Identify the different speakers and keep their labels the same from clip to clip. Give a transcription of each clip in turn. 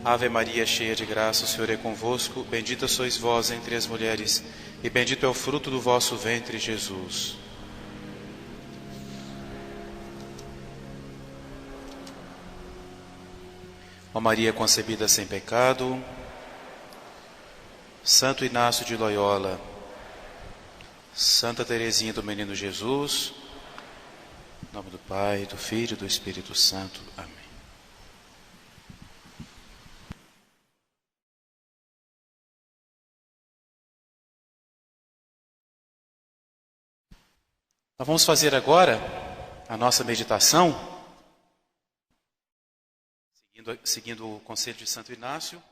Speaker 1: Ave Maria, cheia de graça, o Senhor é convosco. Bendita sois vós entre as mulheres, e bendito é o fruto do vosso ventre, Jesus. Ó Maria concebida sem pecado, Santo Inácio de Loyola, Santa Teresinha do Menino Jesus, em nome do Pai, do Filho e do Espírito Santo. Amém. Nós vamos fazer agora a nossa meditação, seguindo o conselho de Santo Inácio.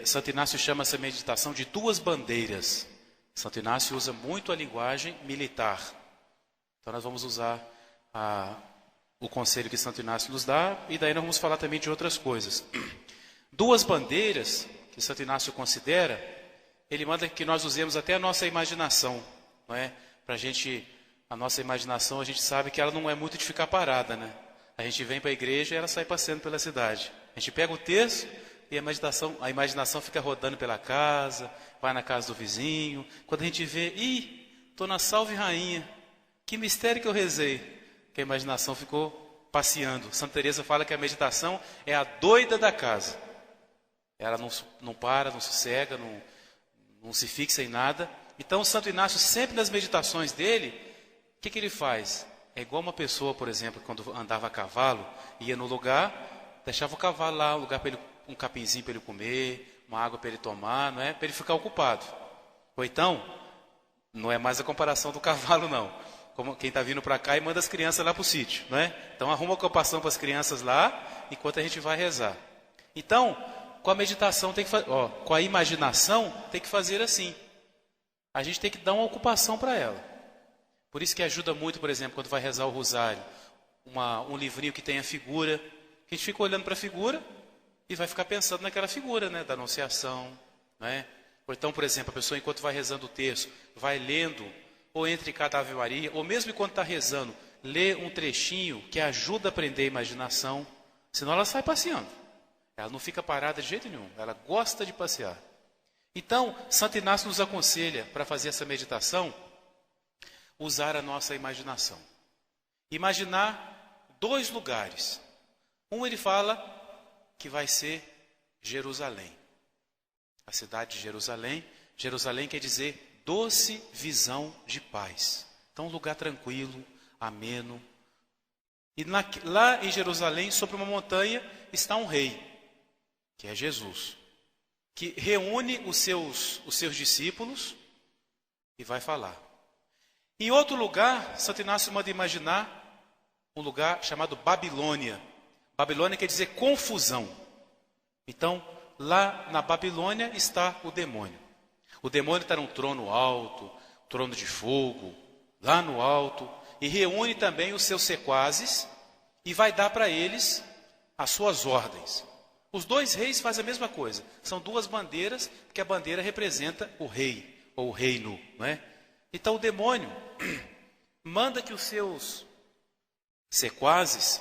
Speaker 1: Santo Inácio chama essa meditação de duas bandeiras. Santo Inácio usa muito a linguagem militar. Então nós vamos usar o conselho que Santo Inácio nos dá, e daí nós vamos falar também de outras coisas. Duas bandeiras que Santo Inácio considera, ele manda que nós usemos até a nossa imaginação, não é? A nossa imaginação, a gente sabe que ela não é muito de ficar parada, né? A gente vem para a igreja e ela sai passeando pela cidade. A gente pega o texto e a imaginação fica rodando pela casa, vai na casa do vizinho. Quando a gente vê, estou na Salve Rainha, que mistério que eu rezei, que a imaginação ficou passeando. Santa Teresa fala que a meditação é a doida da casa. Ela não para, não sossega, não se fixa em nada. Então, Santo Inácio, sempre nas meditações dele, o que ele faz? É igual uma pessoa, por exemplo, quando andava a cavalo, ia no lugar, deixava o cavalo lá, um capinzinho para ele comer, uma água para ele tomar, não é? Para ele ficar ocupado. Ou então, não é mais a comparação do cavalo, não. Como quem está vindo para cá e manda as crianças lá para o sítio, não é? Então, arruma ocupação para as crianças lá, enquanto a gente vai rezar. Então, com a meditação, com a imaginação, tem que fazer assim. A gente tem que dar uma ocupação para ela. Por isso que ajuda muito, por exemplo, quando vai rezar o rosário, um livrinho que tenha figura, que a gente fica olhando para a figura e vai ficar pensando naquela figura, né, da Anunciação, né? Ou então, por exemplo, a pessoa, enquanto vai rezando o texto, vai lendo, ou entre cada Ave Maria, ou mesmo enquanto está rezando, lê um trechinho que ajuda a prender a imaginação, senão ela sai passeando. Ela não fica parada de jeito nenhum, ela gosta de passear. Então, Santo Inácio nos aconselha, para fazer essa meditação, usar a nossa imaginação. Imaginar dois lugares. Ele fala que vai ser Jerusalém. A cidade de Jerusalém. Jerusalém quer dizer doce visão de paz. Então, um lugar tranquilo, ameno. E lá em Jerusalém, sobre uma montanha, está um rei, que é Jesus, que reúne os seus discípulos e vai falar. Em outro lugar, Santo Inácio manda imaginar um lugar chamado Babilônia. Babilônia quer dizer confusão. Então, lá na Babilônia está o demônio. O demônio está num trono alto, trono de fogo, lá no alto, e reúne também os seus sequazes e vai dar para eles as suas ordens. Os dois reis fazem a mesma coisa. São duas bandeiras, porque a bandeira representa o rei, ou o reino, não é? Então o demônio manda que os seus sequazes,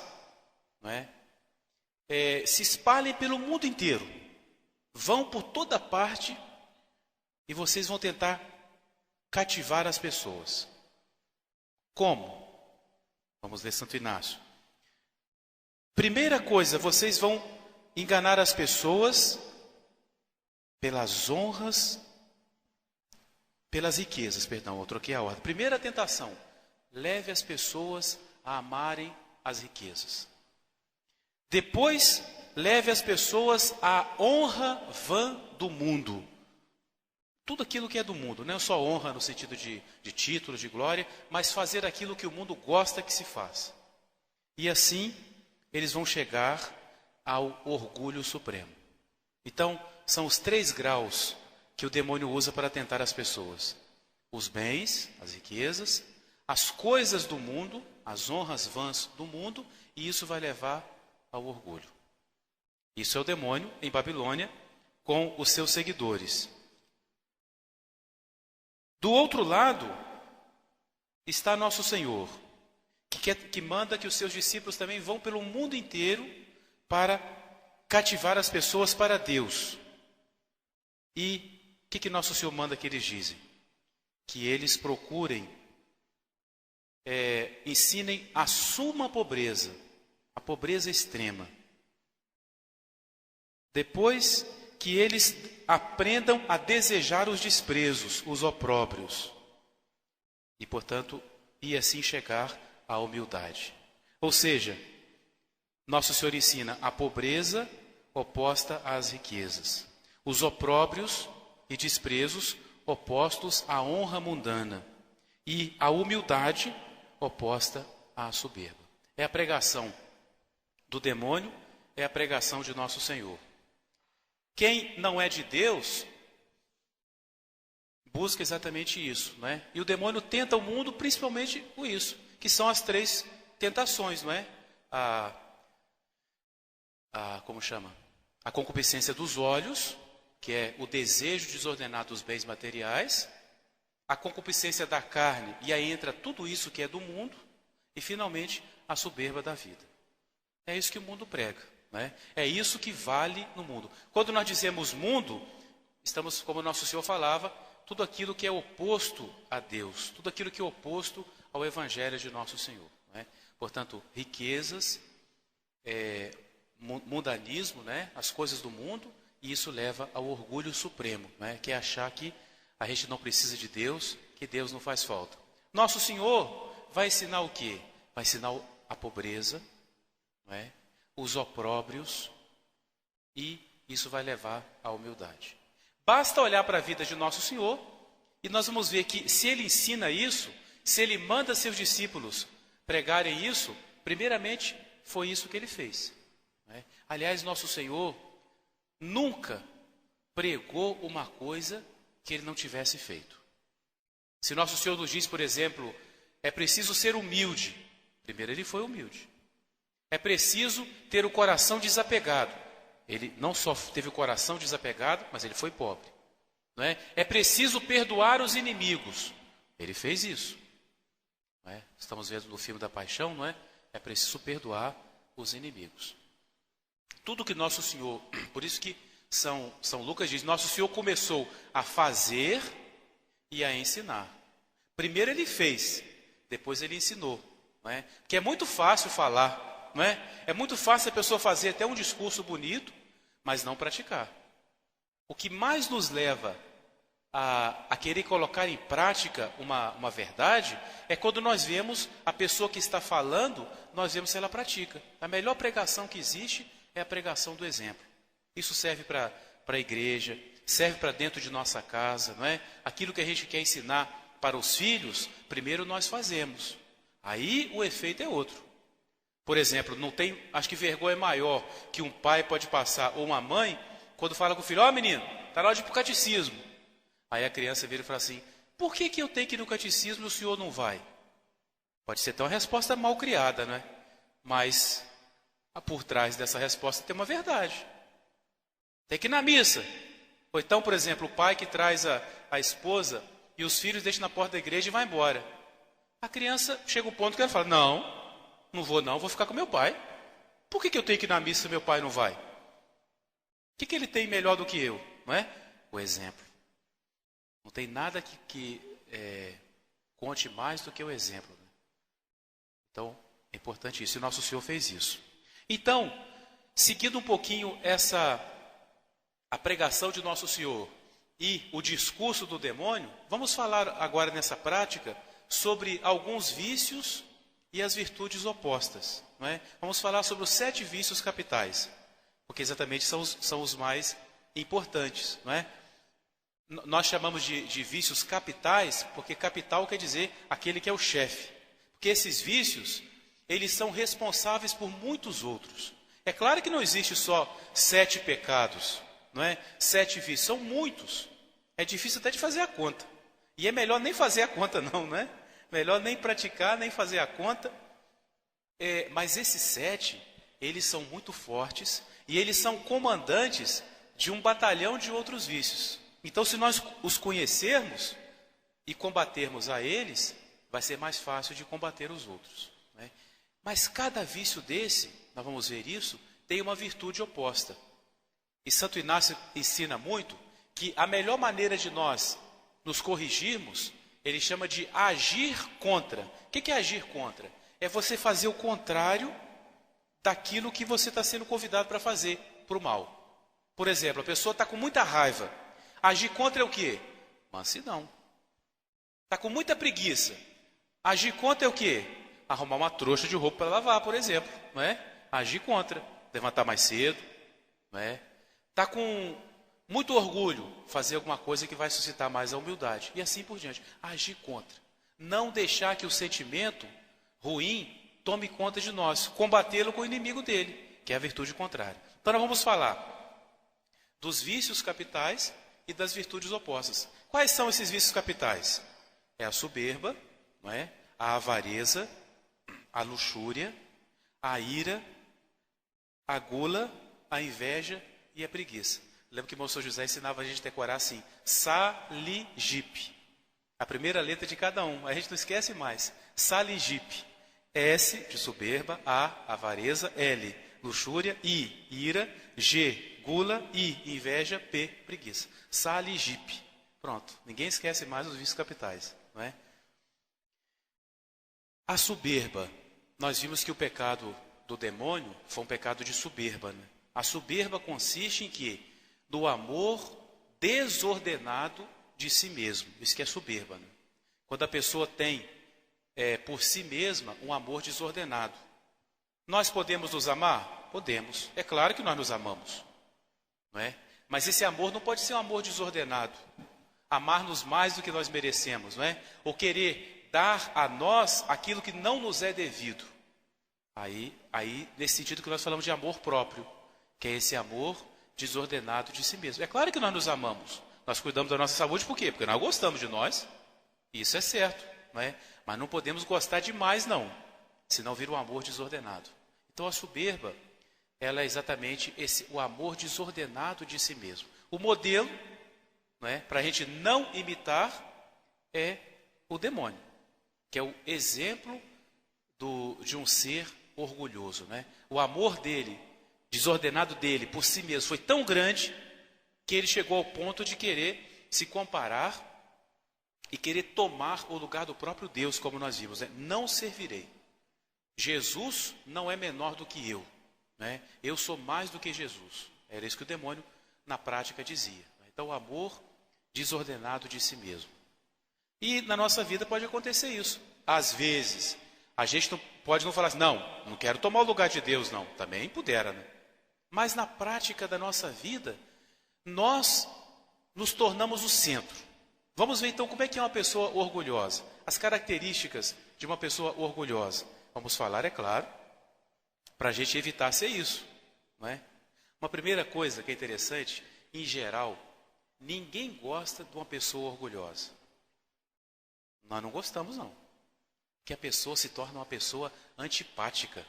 Speaker 1: não é, se espalhem pelo mundo inteiro. Vão por toda parte e vocês vão tentar cativar as pessoas. Como? Vamos ler Santo Inácio. Primeira coisa, vocês vão enganar as pessoas pelas honras, pelas riquezas, perdão, eu troquei a ordem. Primeira tentação, leve as pessoas a amarem as riquezas. Depois, leve as pessoas à honra vã do mundo. Tudo aquilo que é do mundo, não é só honra no sentido de título, de glória, mas fazer aquilo que o mundo gosta que se faça. E assim, eles vão chegar ao orgulho supremo. Então, são os 3 graus que o demônio usa para tentar as pessoas. Os bens, as riquezas, as coisas do mundo, as honras vãs do mundo, e isso vai levar ao orgulho. Isso é o demônio em Babilônia com os seus seguidores. Do outro lado está Nosso Senhor, que manda que os seus discípulos também vão pelo mundo inteiro para cativar as pessoas para Deus. E o que nosso Senhor manda que eles dizem? Que eles procurem, ensinem a suma pobreza, a pobreza extrema. Depois que eles aprendam a desejar os desprezos, os opróbrios. E, portanto, e assim chegar à humildade. Ou seja, nosso Senhor ensina a pobreza oposta às riquezas. Os opróbrios e desprezos opostos à honra mundana. E a humildade oposta à soberba. É a pregação do demônio, é a pregação de nosso Senhor. Quem não é de Deus busca exatamente isso, não é? E o demônio tenta o mundo principalmente com isso, que são as 3 tentações, não é? Como chama? A concupiscência dos olhos, que é o desejo desordenado dos bens materiais, a concupiscência da carne, e aí entra tudo isso que é do mundo, e finalmente a soberba da vida. É isso que o mundo prega, né? É isso que vale no mundo. Quando nós dizemos mundo, estamos, como nosso Senhor falava, tudo aquilo que é oposto a Deus, tudo aquilo que é oposto ao Evangelho de nosso Senhor, né? Portanto, riquezas, mundanismo, né? As coisas do mundo, e isso leva ao orgulho supremo, né? Que é achar que a gente não precisa de Deus, que Deus não faz falta. Nosso Senhor vai ensinar o quê? Vai ensinar a pobreza, não é? Os opróbrios, e isso vai levar à humildade. Basta olhar para a vida de nosso Senhor e nós vamos ver que se Ele ensina isso, se Ele manda seus discípulos pregarem isso, primeiramente foi isso que Ele fez, não é? Aliás, nosso Senhor nunca pregou uma coisa que Ele não tivesse feito. Se nosso Senhor nos diz, por exemplo, é preciso ser humilde, primeiro Ele foi humilde. É preciso ter o coração desapegado. Ele não só teve o coração desapegado, mas ele foi pobre, não é? É preciso perdoar os inimigos. Ele fez isso, não é? Estamos vendo no filme da Paixão, não é? É preciso perdoar os inimigos. Tudo que nosso Senhor, por isso que São Lucas diz, nosso Senhor começou a fazer e a ensinar. Primeiro Ele fez, depois Ele ensinou, não é? Porque é muito fácil falar, não é? É muito fácil a pessoa fazer até um discurso bonito, mas não praticar. O que mais nos leva a querer colocar em prática uma verdade é quando nós vemos a pessoa que está falando, nós vemos se ela pratica. A melhor pregação que existe é a pregação do exemplo. Isso serve para a igreja, serve para dentro de nossa casa, não é? Aquilo que a gente quer ensinar para os filhos, primeiro nós fazemos. Aí o efeito é outro. Por exemplo, não tem, acho que vergonha maior que um pai pode passar, ou uma mãe, quando fala com o filho, menino, está na hora de ir para o catecismo. Aí a criança vira e fala assim, por que eu tenho que ir no catecismo e o senhor não vai? Pode ser até uma resposta mal criada, né? Mas por trás dessa resposta tem uma verdade. Tem que ir na missa. Ou então, por exemplo, o pai que traz a esposa e os filhos deixa na porta da igreja e vai embora. A criança chega ao ponto que ela fala, não vou não, vou ficar com meu pai. Por que eu tenho que ir na missa se meu pai não vai? O que ele tem melhor do que eu? Não é? O exemplo. Não tem nada que conte mais do que o exemplo. Né? Então, é importante isso. E nosso Senhor fez isso. Então, seguindo um pouquinho a pregação de nosso Senhor e o discurso do demônio, vamos falar agora nessa prática sobre alguns vícios e as virtudes opostas. Não é? Vamos falar sobre os 7 vícios capitais, porque exatamente são os mais importantes. Não é? Nós chamamos de vícios capitais, porque capital quer dizer aquele que é o chefe. Porque esses vícios, eles são responsáveis por muitos outros. É claro que não existe só 7 pecados, não é? 7 vícios, são muitos. É difícil até de fazer a conta. E é melhor nem fazer a conta não é? Melhor nem praticar, nem fazer a conta. Mas esses 7, eles são muito fortes e eles são comandantes de um batalhão de outros vícios. Então, se nós os conhecermos e combatermos a eles, vai ser mais fácil de combater os outros. Né? Mas cada vício desse, nós vamos ver isso, tem uma virtude oposta. E Santo Inácio ensina muito que a melhor maneira de nós nos corrigirmos, ele chama de agir contra. O que é agir contra? É você fazer o contrário daquilo que você está sendo convidado para fazer, para o mal. Por exemplo, a pessoa está com muita raiva. Agir contra é o quê? Mansidão. Está com muita preguiça. Agir contra é o quê? Arrumar uma trouxa de roupa para lavar, por exemplo. Não é? Agir contra. Levantar mais cedo. Não é? Está com muito orgulho. Fazer alguma coisa que vai suscitar mais a humildade. E assim por diante. Agir contra. Não deixar que o sentimento ruim tome conta de nós. Combatê-lo com o inimigo dele, que é a virtude contrária. Então nós vamos falar dos vícios capitais e das virtudes opostas. Quais são esses vícios capitais? É a soberba, não é? A avareza, a luxúria, a ira, a gula, a inveja e a preguiça. Lembra que o irmão São José ensinava a gente a decorar assim, Saligipe. A primeira letra de cada um, a gente não esquece mais. Saligipe. S de soberba, A, avareza, L, luxúria, I, ira, G, gula, I, inveja, P, preguiça. Saligipe. Pronto, ninguém esquece mais os vícios capitais, não é? A soberba, nós vimos que o pecado do demônio foi um pecado de soberba, né? A soberba consiste em quê? Do amor desordenado de si mesmo. Isso que é soberba, né? Quando a pessoa tem por si mesma um amor desordenado. Nós podemos nos amar? Podemos. É claro que nós nos amamos, não é? Mas esse amor não pode ser um amor desordenado. Amar-nos mais do que nós merecemos, não é? Ou querer dar a nós aquilo que não nos é devido. Aí nesse sentido que nós falamos de amor próprio, que é esse amor desordenado de si mesmo. É claro que nós nos amamos. Nós cuidamos da nossa saúde por quê? Porque nós gostamos de nós. Isso é certo, não é? Mas não podemos gostar demais, não. Senão vira um amor desordenado. Então a soberba, ela é exatamente o amor desordenado de si mesmo. O modelo, não é, para a gente não imitar, é o demônio, que é o exemplo de um ser orgulhoso, né? O amor dele, desordenado dele por si mesmo, foi tão grande que ele chegou ao ponto de querer se comparar e querer tomar o lugar do próprio Deus, como nós vimos, né? Não servirei. Jesus não é menor do que eu, né? Eu sou mais do que Jesus. Era isso que o demônio, na prática, dizia. Então, o amor desordenado de si mesmo. E na nossa vida pode acontecer isso. Às vezes, a gente pode não falar assim, não quero tomar o lugar de Deus, não. Também pudera, né? Mas na prática da nossa vida, nós nos tornamos o centro. Vamos ver então como é que é uma pessoa orgulhosa. As características de uma pessoa orgulhosa. Vamos falar, é claro, para a gente evitar ser isso, não é? Uma primeira coisa que é interessante, em geral, ninguém gosta de uma pessoa orgulhosa. Nós não gostamos, não. Que a pessoa se torna uma pessoa antipática.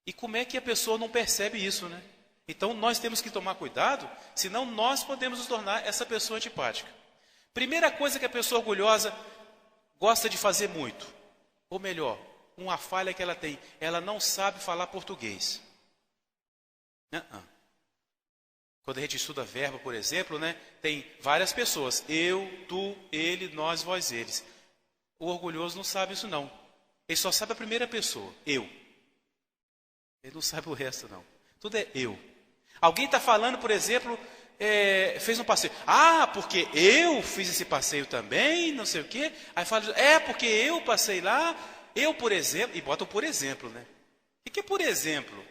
Speaker 1: E como é que a pessoa não percebe isso, né? Então nós temos que tomar cuidado, senão nós podemos nos tornar essa pessoa antipática. Primeira coisa que a pessoa orgulhosa gosta de fazer muito, ou melhor, uma falha que ela tem, ela não sabe falar português. Quando a gente estuda verbo, por exemplo, né, tem várias pessoas, eu, tu, ele, nós, vós, eles. O orgulhoso não sabe isso não, ele só sabe a primeira pessoa, eu. Ele não sabe o resto não, tudo é eu. Alguém está falando, por exemplo, fez um passeio. Porque eu fiz esse passeio também, não sei o quê. Aí fala, porque eu passei lá, eu, por exemplo, e botam por exemplo, né? O que é por exemplo?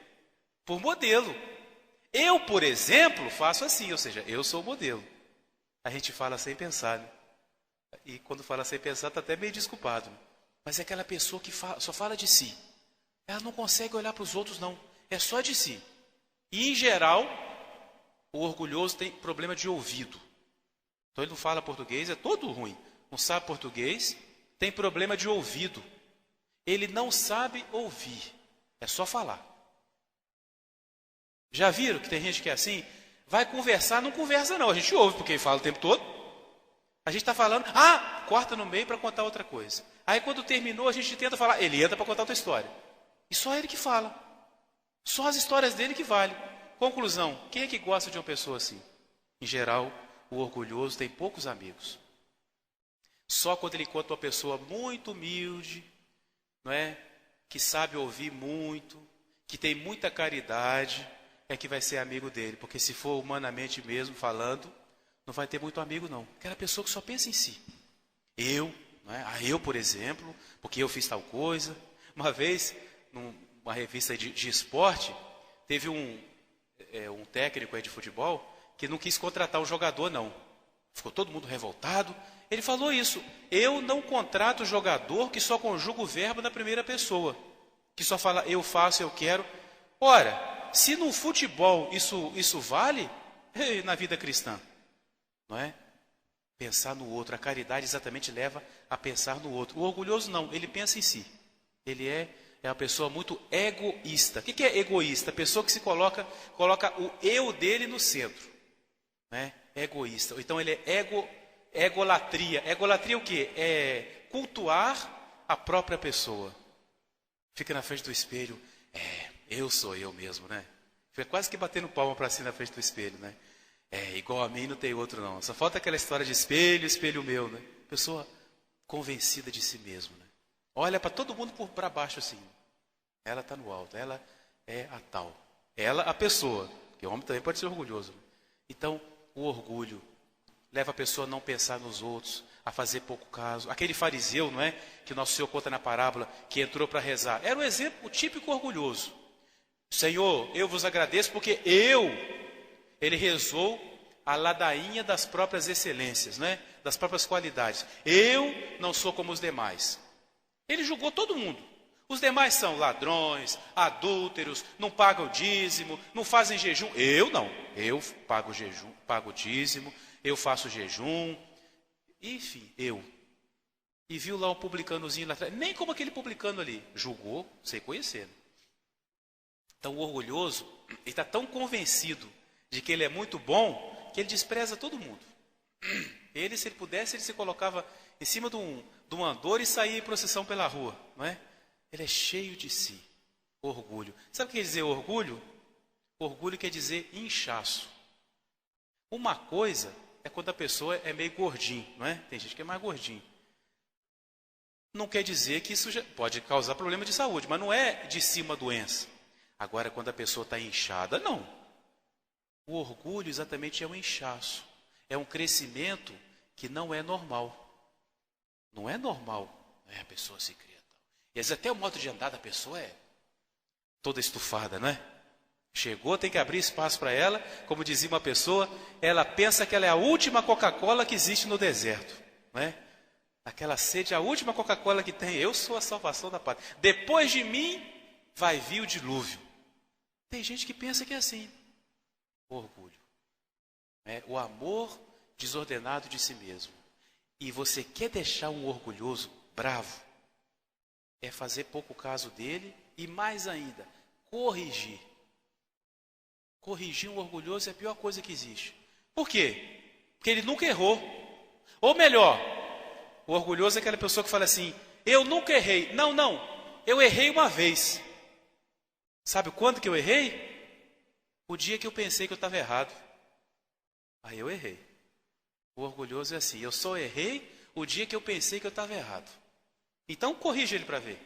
Speaker 1: Por modelo. Eu, por exemplo, faço assim, ou seja, eu sou o modelo. A gente fala sem pensar, né? E quando fala sem pensar, está até meio desculpado. Né? Mas é aquela pessoa que só fala de si. Ela não consegue olhar para os outros, não. É só de si. E, em geral, o orgulhoso tem problema de ouvido. Então, ele não fala português, é todo ruim. Não sabe português, tem problema de ouvido. Ele não sabe ouvir, é só falar. Já viram que tem gente que é assim? Vai conversar, não conversa não, a gente ouve porque ele fala o tempo todo. A gente está falando, corta no meio para contar outra coisa. Aí quando terminou, a gente tenta falar, ele entra para contar outra história. E só ele que fala. Só as histórias dele que valem. Conclusão, quem é que gosta de uma pessoa assim? Em geral, o orgulhoso tem poucos amigos. Só quando ele encontra uma pessoa muito humilde, não é? Que sabe ouvir muito, que tem muita caridade, é que vai ser amigo dele. Porque se for humanamente mesmo falando, não vai ter muito amigo não. Aquela pessoa que só pensa em si. Eu, não é? Eu, por exemplo, porque eu fiz tal coisa. Uma vez, numa revista de esporte, teve um técnico aí de futebol que não quis contratar um jogador não. Ficou todo mundo revoltado. Ele falou isso: eu não contrato jogador que só conjuga o verbo na primeira pessoa, que só fala eu faço, eu quero. Ora, se no futebol isso vale, na vida cristã, não é? Pensar no outro. A caridade exatamente leva a pensar no outro. O orgulhoso não, ele pensa em si. Ele é uma pessoa muito egoísta. O que é egoísta? A pessoa que se coloca o eu dele no centro, né? Egoísta. Então ele é egolatria. Egolatria é o quê? É cultuar a própria pessoa. Fica na frente do espelho. Eu sou eu mesmo, né? Fica quase que batendo palma para si na frente do espelho, né? Igual a mim não tem outro não. Só falta aquela história de espelho, espelho meu, né? Pessoa convencida de si mesmo, né? Olha para todo mundo para baixo assim. Ela está no alto, ela é a tal. Ela, a pessoa. Porque o homem também pode ser orgulhoso. Né? Então, o orgulho leva a pessoa a não pensar nos outros, a fazer pouco caso. Aquele fariseu, não é? Que o nosso Senhor conta na parábola, que entrou para rezar. Era o exemplo, o típico orgulhoso. Senhor, eu vos agradeço porque ele rezou a ladainha das próprias excelências, né? Das próprias qualidades. Eu não sou como os demais. Ele julgou todo mundo. Os demais são ladrões, adúlteros, não pagam dízimo, não fazem jejum. Eu não. Eu pago jejum, pago dízimo, eu faço jejum. Enfim, eu. E viu lá um publicanozinho lá atrás. Nem como aquele publicano ali. Julgou, sem conhecer. Então o orgulhoso, ele está tão convencido de que ele é muito bom, que ele despreza todo mundo. Ele, se ele pudesse, ele se colocava em cima de um andor e saía em procissão pela rua, não é? Ele é cheio de si. Orgulho. Sabe o que quer dizer orgulho? Orgulho quer dizer inchaço. Uma coisa é quando a pessoa é meio gordinho, não é? Tem gente que é mais gordinho. Não quer dizer que isso pode causar problema de saúde, mas não é de si uma doença. Agora, quando a pessoa está inchada, não. O orgulho exatamente é um inchaço. É um crescimento que não é normal. Não é normal. A pessoa se cria. E às vezes até o modo de andar da pessoa é toda estufada, não é? Chegou, tem que abrir espaço para ela. Como dizia uma pessoa, ela pensa que ela é a última Coca-Cola que existe no deserto. Não é? Aquela sede, a última Coca-Cola que tem. Eu sou a salvação da pátria. Depois de mim, vai vir o dilúvio. Tem gente que pensa que é assim. Orgulho. O amor desordenado de si mesmo. E você quer deixar um orgulhoso bravo? É fazer pouco caso dele e mais ainda, corrigir. Corrigir um orgulhoso é a pior coisa que existe. Por quê? Porque ele nunca errou. Ou melhor, o orgulhoso é aquela pessoa que fala assim, eu nunca errei. Não, eu errei uma vez. Sabe quando que eu errei? O dia que eu pensei que eu estava errado. Aí eu errei. O orgulhoso é assim, eu só errei o dia que eu pensei que eu estava errado. Então corrige ele para ver.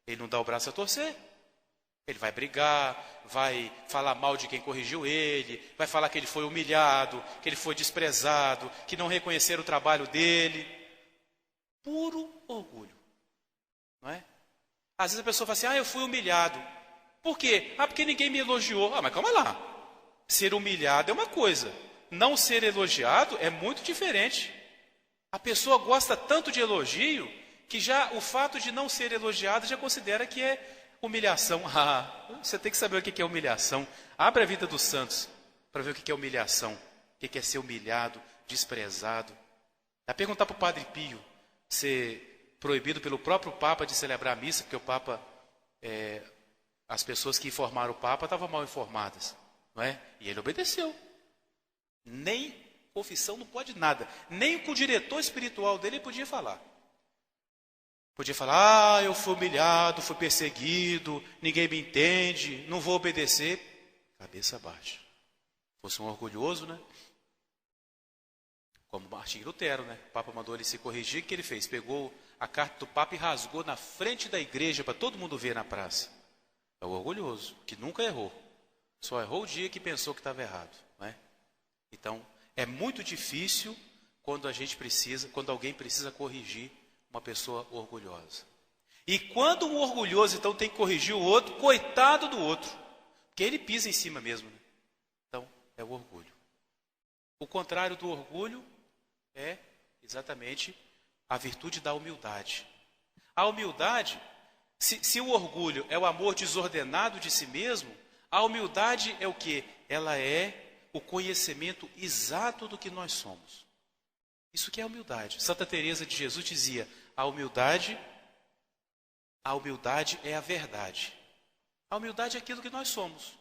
Speaker 1: Ele não dá o braço a torcer. Ele vai brigar, vai falar mal de quem corrigiu ele, vai falar que ele foi humilhado, que ele foi desprezado, que não reconheceram o trabalho dele. Puro orgulho. Não é? Às vezes a pessoa fala assim, eu fui humilhado. Por quê? Porque ninguém me elogiou. Mas calma lá. Ser humilhado é uma coisa. Não ser elogiado é muito diferente. A pessoa gosta tanto de elogio que já o fato de não ser elogiado já considera que é humilhação. Você tem que saber o que é humilhação. Abre a vida dos santos para ver o que é humilhação. O que é ser humilhado, desprezado. É perguntar para o Padre Pio ser proibido pelo próprio Papa de celebrar a missa, porque o Papa, as pessoas que informaram o Papa estavam mal informadas. Não é? E ele obedeceu. Nem confissão não pode nada. Nem com o diretor espiritual dele ele podia falar. Podia falar, eu fui humilhado, fui perseguido, ninguém me entende, não vou obedecer. Cabeça baixa. Fosse um orgulhoso, né? Como Martinho Lutero, né? O Papa mandou ele se corrigir, o que ele fez? Pegou a carta do Papa e rasgou na frente da igreja para todo mundo ver na praça. É o orgulhoso, que nunca errou. Só errou o dia que pensou que estava errado, não é? Então, é muito difícil quando alguém precisa corrigir uma pessoa orgulhosa. E quando um orgulhoso, então, tem que corrigir o outro, coitado do outro. Porque ele pisa em cima mesmo, né? Então, é o orgulho. O contrário do orgulho é exatamente a virtude da humildade. A humildade, se o orgulho é o amor desordenado de si mesmo, a humildade é o quê? Ela é o conhecimento exato do que nós somos. Isso que é a humildade. Santa Teresa de Jesus dizia, a humildade é a verdade. A humildade é aquilo que nós somos,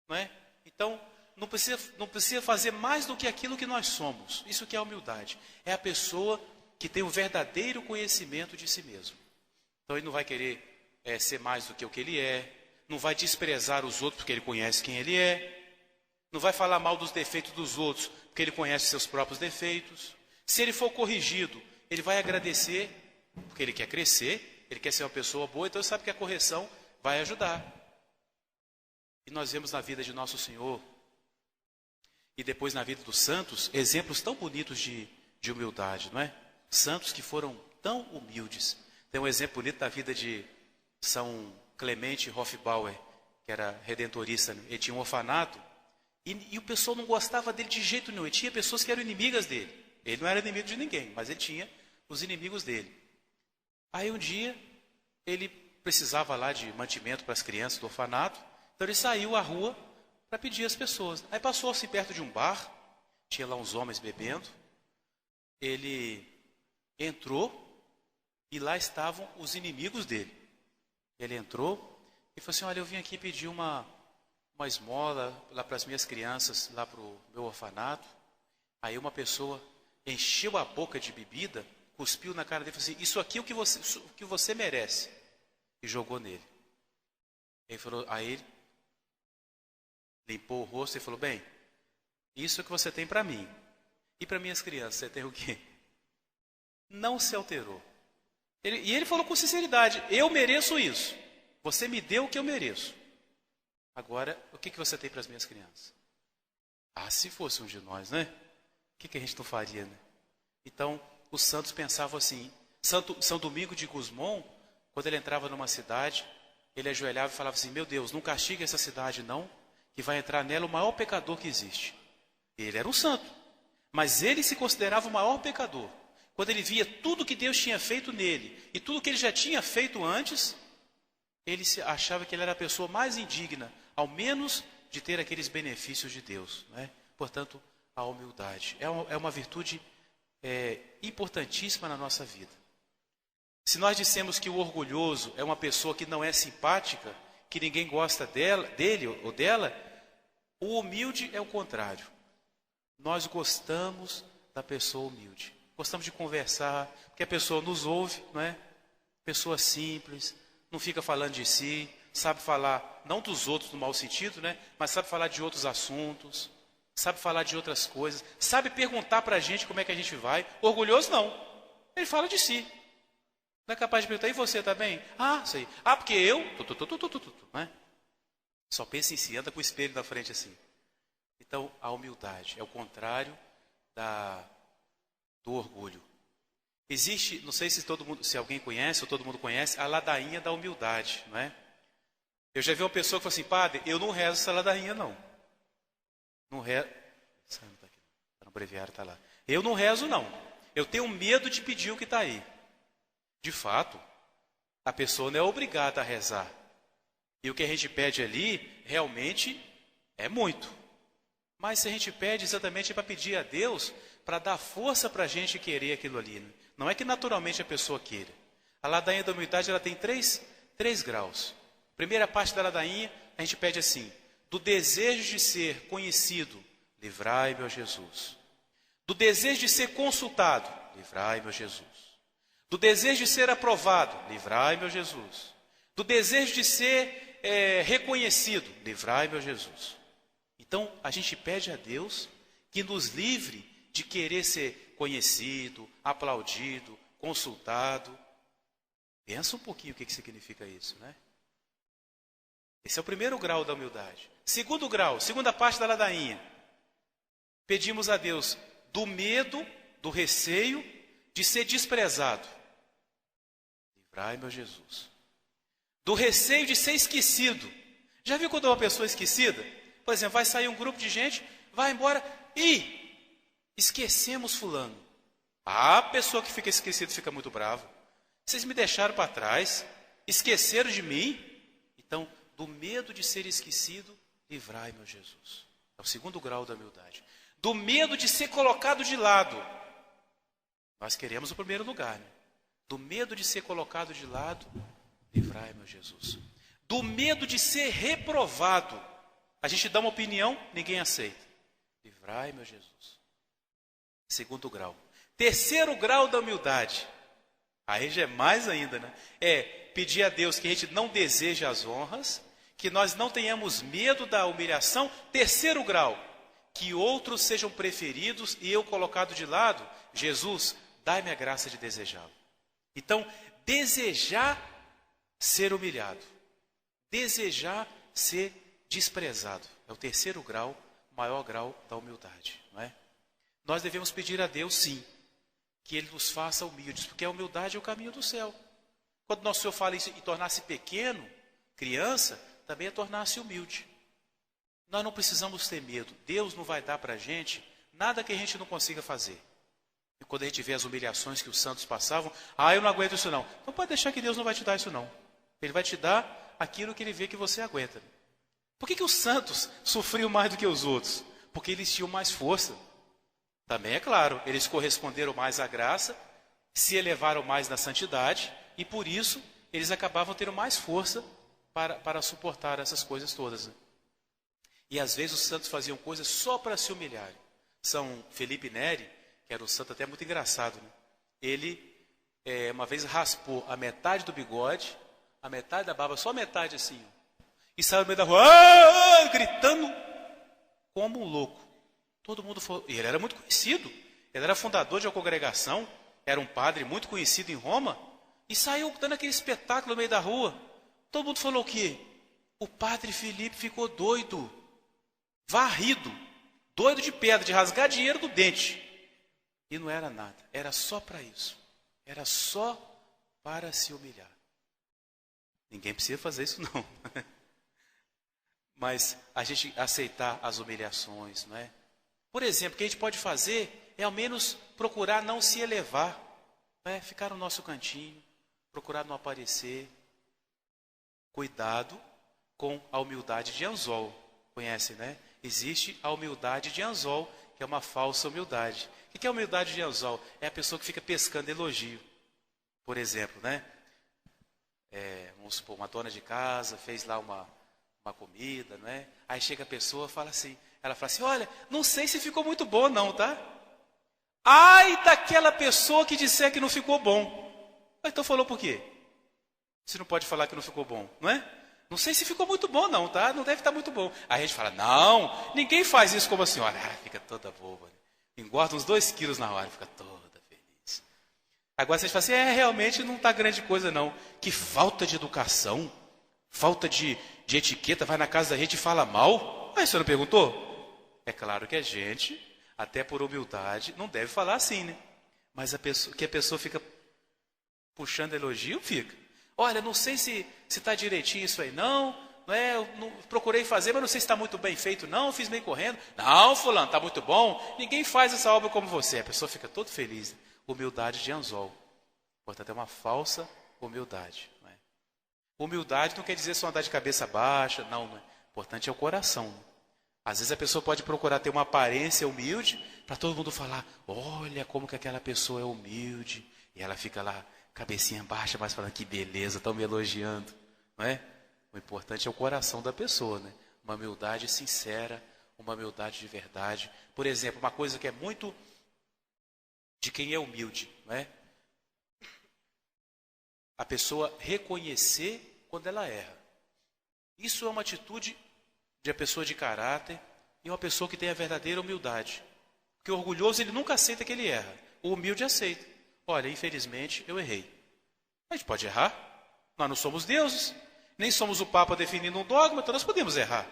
Speaker 1: não é? Então, não precisa fazer mais do que aquilo que nós somos. Isso que é a humildade. É a pessoa que tem o verdadeiro conhecimento de si mesmo. Então, ele não vai querer ser mais do que o que ele é. Não vai desprezar os outros porque ele conhece quem ele é. Não vai falar mal dos defeitos dos outros porque ele conhece seus próprios defeitos. Se ele for corrigido, ele vai agradecer porque ele quer crescer, ele quer ser uma pessoa boa, então ele sabe que a correção vai ajudar. E nós vemos na vida de Nosso Senhor e depois na vida dos santos, exemplos tão bonitos de humildade, não é? Santos que foram tão humildes. Tem um exemplo bonito da vida de São Clemente Hofbauer, que era redentorista, né? Ele tinha um orfanato e o pessoal não gostava dele de jeito nenhum. Ele tinha pessoas que eram inimigas dele. Ele não era inimigo de ninguém, mas ele tinha os inimigos dele. Aí um dia, ele precisava lá de mantimento para as crianças do orfanato, então ele saiu à rua para pedir às pessoas. Aí passou-se perto de um bar, tinha lá uns homens bebendo, ele entrou e lá estavam os inimigos dele. Ele entrou e falou assim, olha, eu vim aqui pedir uma esmola lá para as minhas crianças, lá para o meu orfanato. Aí uma pessoa encheu a boca de bebida, cuspiu na cara dele e falou assim, isso aqui é o que você merece. E jogou nele. Aí ele limpou o rosto e falou, bem, isso é o que você tem para mim. E para minhas crianças, você tem o quê? Não se alterou. E ele falou com sinceridade, eu mereço isso. Você me deu o que eu mereço. Agora, o que você tem para as minhas crianças? Ah, se fosse um de nós, né? O que a gente não faria, né? Então, os santos pensavam assim. São Domingo de Gusmão, quando ele entrava numa cidade, ele ajoelhava e falava assim, meu Deus, não castigue essa cidade não, que vai entrar nela o maior pecador que existe. Ele era um santo, mas ele se considerava o maior pecador. Quando ele via tudo que Deus tinha feito nele e tudo que ele já tinha feito antes, ele achava que ele era a pessoa mais indigna, ao menos de ter aqueles benefícios de Deus, né? Portanto, a humildade é uma virtude importantíssima na nossa vida. Se nós dissemos que o orgulhoso é uma pessoa que não é simpática, que ninguém gosta dele ou dela, o humilde é o contrário. Nós gostamos da pessoa humilde. Gostamos de conversar, porque a pessoa nos ouve, não é? Pessoa simples, não fica falando de si, sabe falar, não dos outros no mau sentido, né? Mas sabe falar de outros assuntos, sabe falar de outras coisas, sabe perguntar para a gente como é que a gente vai. Orgulhoso não, ele fala de si. Não é capaz de perguntar, e você está bem? Ah, sei. Ah, porque eu... Né? Só pensa em si, anda com o espelho na frente assim. Então, a humildade é o contrário do orgulho. Existe, não sei se alguém conhece, ou todo mundo conhece, a ladainha da humildade, não é? Eu já vi uma pessoa que falou assim, padre, eu não rezo essa ladainha não. Não rezo... No breviário está lá. Eu não rezo não. Eu tenho medo de pedir o que está aí. De fato, a pessoa não é obrigada a rezar. E o que a gente pede ali, realmente, é muito. Mas se a gente pede exatamente para pedir a Deus, para dar força para a gente querer aquilo ali. Né? Não é que naturalmente a pessoa queira. A ladainha da humildade ela tem três graus. Primeira parte da ladainha, a gente pede assim, do desejo de ser conhecido, livrai-me, ó Jesus. Do desejo de ser consultado, livrai-me, ó Jesus. Do desejo de ser aprovado, livrai, meu Jesus. Do desejo de ser reconhecido, livrai, meu Jesus. Então, a gente pede a Deus que nos livre de querer ser conhecido, aplaudido, consultado. Pensa um pouquinho o que significa isso, né? Esse é o primeiro grau da humildade. Segundo grau, segunda parte da ladainha. Pedimos a Deus do medo, do receio de ser desprezado. Livrai, meu Jesus. Do receio de ser esquecido. Já viu quando é uma pessoa esquecida? Por exemplo, vai sair um grupo de gente, vai embora e esquecemos fulano. A pessoa que fica esquecida fica muito brava. Vocês me deixaram para trás, esqueceram de mim. Então, do medo de ser esquecido, livrai, meu Jesus. É o segundo grau da humildade. Do medo de ser colocado de lado. Nós queremos o primeiro lugar, né? Do medo de ser colocado de lado, livrai, meu Jesus. Do medo de ser reprovado. A gente dá uma opinião, ninguém aceita. Livrai, meu Jesus. Segundo grau. Terceiro grau da humildade. Aí já é mais ainda, né? É pedir a Deus que a gente não deseje as honras, que nós não tenhamos medo da humilhação. Terceiro grau, que outros sejam preferidos e eu colocado de lado. Jesus, dai-me a graça de desejá-lo. Então, desejar ser humilhado, desejar ser desprezado, é o terceiro grau, maior grau da humildade, não é? Nós devemos pedir a Deus, sim, que Ele nos faça humildes, porque a humildade é o caminho do céu. Quando nosso Senhor fala isso e tornar-se pequeno, criança, também é tornar-se humilde. Nós não precisamos ter medo. Deus não vai dar para a gente nada que a gente não consiga fazer. E quando a gente vê as humilhações que os santos passavam, eu não aguento isso não. Então pode deixar que Deus não vai te dar isso não. Ele vai te dar aquilo que Ele vê que você aguenta. Por que os santos sofriam mais do que os outros? Porque eles tinham mais força. Também é claro, eles corresponderam mais à graça, se elevaram mais na santidade, e por isso eles acabavam tendo mais força para suportar essas coisas todas. Né? E às vezes os santos faziam coisas só para se humilharem. São Felipe Neri, que era um santo até muito engraçado, né? Ele uma vez raspou a metade do bigode, a metade da barba, só a metade assim, e saiu no meio da rua, gritando como um louco. Todo mundo falou, e ele era muito conhecido, ele era fundador de uma congregação, era um padre muito conhecido em Roma, e saiu dando aquele espetáculo no meio da rua. Todo mundo falou o quê? O padre Felipe ficou doido, varrido, doido de pedra, de rasgar dinheiro do dente. E não era nada, era só para isso. Era só para se humilhar. Ninguém precisa fazer isso não. Mas a gente aceitar as humilhações, não é? Por exemplo, o que a gente pode fazer é ao menos procurar não se elevar, não é? Ficar no nosso cantinho, procurar não aparecer. Cuidado com a humildade de anzol. Conhece, né? Existe a humildade de anzol, que é uma falsa humildade. O que é a humildade de anzol? É a pessoa que fica pescando elogio. Por exemplo, né? Vamos supor, uma dona de casa fez lá uma comida, né? Aí chega a pessoa e fala assim, ela fala assim, olha, não sei se ficou muito bom não, tá? Ai daquela pessoa que disser que não ficou bom. Então falou por quê? Você não pode falar que não ficou bom, não é? Não sei se ficou muito bom não, tá? Não deve estar muito bom. Aí a gente fala, não, ninguém faz isso como a senhora. Fica toda boba. Né? Engorda uns 2 quilos na hora, fica toda feliz. Agora vocês falam assim, realmente não está grande coisa não. Que falta de educação, falta de etiqueta, vai na casa da gente e fala mal. Aí você não perguntou? É claro que a gente, até por humildade, não deve falar assim, né? Mas a pessoa fica puxando elogio, fica. Olha, não sei se está direitinho isso aí, não é? Eu não, procurei fazer, mas não sei se está muito bem feito, não. Eu fiz meio correndo. Não, fulano, está muito bom. Ninguém faz essa obra como você. A pessoa fica toda feliz. Humildade de anzol. Portanto, é uma falsa humildade. Não é? Humildade não quer dizer só andar de cabeça baixa, não. O importante é o coração. Né? Às vezes a pessoa pode procurar ter uma aparência humilde para todo mundo falar, olha como que aquela pessoa é humilde. E ela fica lá, cabecinha baixa, mas falando que beleza, estão me elogiando. Não é? O importante é o coração da pessoa. Né? Uma humildade sincera, uma humildade de verdade. Por exemplo, uma coisa que é muito de quem é humilde. Não é? a pessoa reconhecer quando ela erra. Isso é uma atitude de uma pessoa de caráter e uma pessoa que tem a verdadeira humildade. Porque o orgulhoso, ele nunca aceita que ele erra. O humilde aceita. Olha, infelizmente, eu errei. A gente pode errar. Nós não somos deuses. Nem somos o Papa definindo um dogma, então nós podemos errar.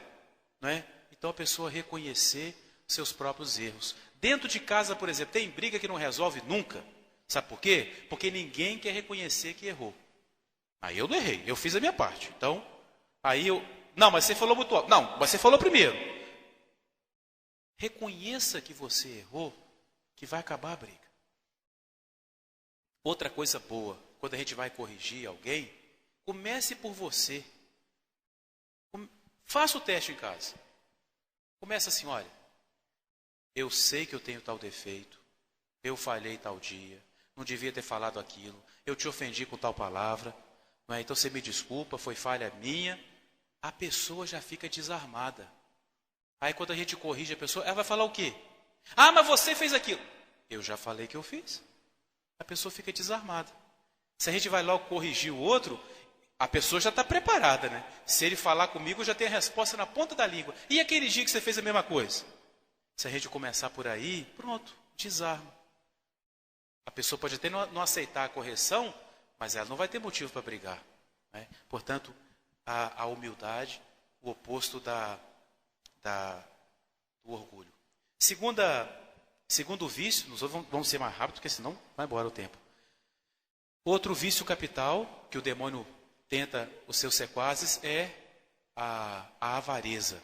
Speaker 1: Não é? Então a pessoa reconhecer seus próprios erros. Dentro de casa, por exemplo, tem briga que não resolve nunca. Sabe por quê? Porque ninguém quer reconhecer que errou. Aí eu não errei, eu fiz a minha parte. Então, aí eu... Não, mas você falou muito alto. Não, mas você falou primeiro. Reconheça que você errou, que vai acabar a briga. Outra coisa boa, quando a gente vai corrigir alguém, comece por você. Faça o teste em casa. Começa assim, olha, eu sei que eu tenho tal defeito, eu falhei tal dia, não devia ter falado aquilo, eu te ofendi com tal palavra, não é? Então você me desculpa, foi falha minha. A pessoa já fica desarmada. Aí quando a gente corrige a pessoa, ela vai falar o quê? Ah, mas você fez aquilo. Eu já falei que eu fiz. A pessoa fica desarmada. Se a gente vai logo corrigir o outro, a pessoa já está preparada, né? Se ele falar comigo, eu já tenho a resposta na ponta da língua. E aquele dia que você fez a mesma coisa? Se a gente começar por aí, pronto, desarma. A pessoa pode até não aceitar a correção, mas ela não vai ter motivo para brigar. Né? Portanto, a humildade, o oposto do orgulho. Segundo vício, nós vamos ser mais rápido, porque senão vai embora o tempo. Outro vício capital, que o demônio tenta os seus sequazes, é a avareza.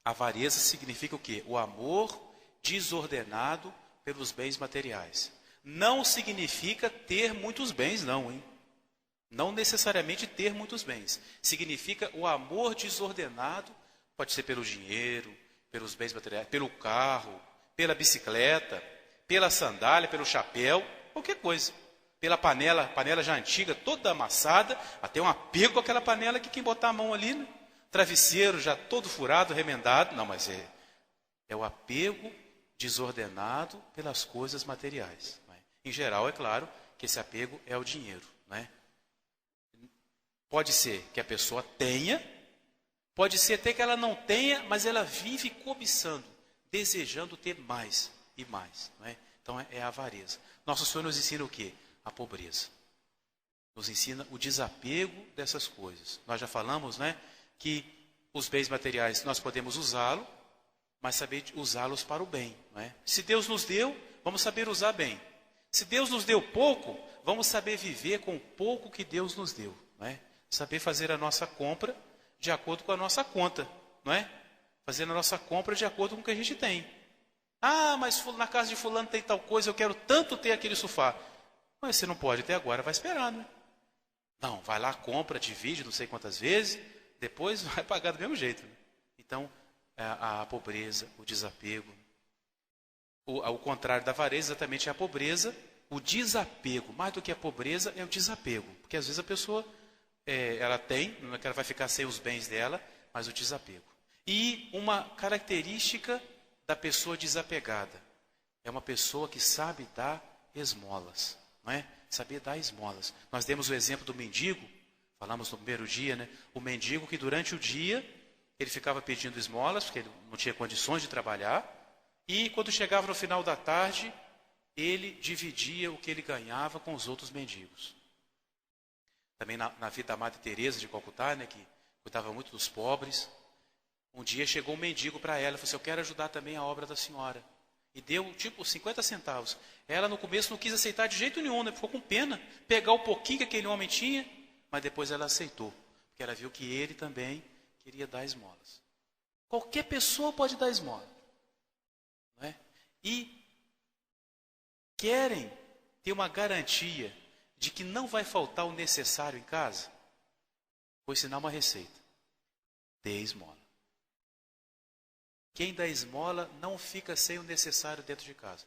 Speaker 1: Avareza significa o quê? O amor desordenado pelos bens materiais. Não significa ter muitos bens, não, hein? Não necessariamente ter muitos bens. Significa o amor desordenado, pode ser pelo dinheiro, pelos bens materiais, pelo carro, pela bicicleta, pela sandália, pelo chapéu, qualquer coisa. Pela panela já antiga, toda amassada, até um apego com aquela panela que quem botar a mão ali, né? Travesseiro já todo furado, remendado. Não, mas é o apego desordenado pelas coisas materiais. Não é? Em geral, é claro que esse apego é o dinheiro. Não é? Pode ser que a pessoa tenha, pode ser até que ela não tenha, mas ela vive cobiçando, desejando ter mais e mais. Não é? Então é a avareza. Nosso Senhor nos ensina o quê? A pobreza. Nos ensina o desapego dessas coisas. Nós já falamos, né, que os bens materiais nós podemos usá-los, mas saber usá-los para o bem. Não é? Se Deus nos deu, vamos saber usar bem. Se Deus nos deu pouco, vamos saber viver com o pouco que Deus nos deu. Não é? Saber fazer a nossa compra de acordo com a nossa conta. Não é? Fazer a nossa compra de acordo com o que a gente tem. Ah, mas na casa de fulano tem tal coisa, eu quero tanto ter aquele sofá. Mas você não pode até agora, vai esperar, né? Não, vai lá, compra, divide, não sei quantas vezes, depois vai pagar do mesmo jeito. Né? Então, a pobreza, o desapego. O contrário da avareza exatamente é a pobreza, o desapego. Mais do que a pobreza é o desapego. Porque às vezes a pessoa, ela tem, não é que ela vai ficar sem os bens dela, mas o desapego. E uma característica da pessoa desapegada é uma pessoa que sabe dar esmolas. Não é? Saber dar esmolas. Nós demos o exemplo do mendigo, falamos no primeiro dia, né? O mendigo que durante o dia ele ficava pedindo esmolas, porque ele não tinha condições de trabalhar, e quando chegava no final da tarde, ele dividia o que ele ganhava com os outros mendigos. Também na vida da Madre Teresa de Calcutá, né, que cuidava muito dos pobres, um dia chegou um mendigo para ela e falou assim: eu quero ajudar também a obra da senhora. E deu tipo 50 centavos. Ela no começo não quis aceitar de jeito nenhum, né? Ficou com pena, pegar o pouquinho que aquele homem tinha, mas depois ela aceitou, porque ela viu que ele também queria dar esmolas. Qualquer pessoa pode dar esmola. Não é? E querem ter uma garantia de que não vai faltar o necessário em casa? Vou ensinar uma receita. Dê esmola. Quem dá esmola não fica sem o necessário dentro de casa.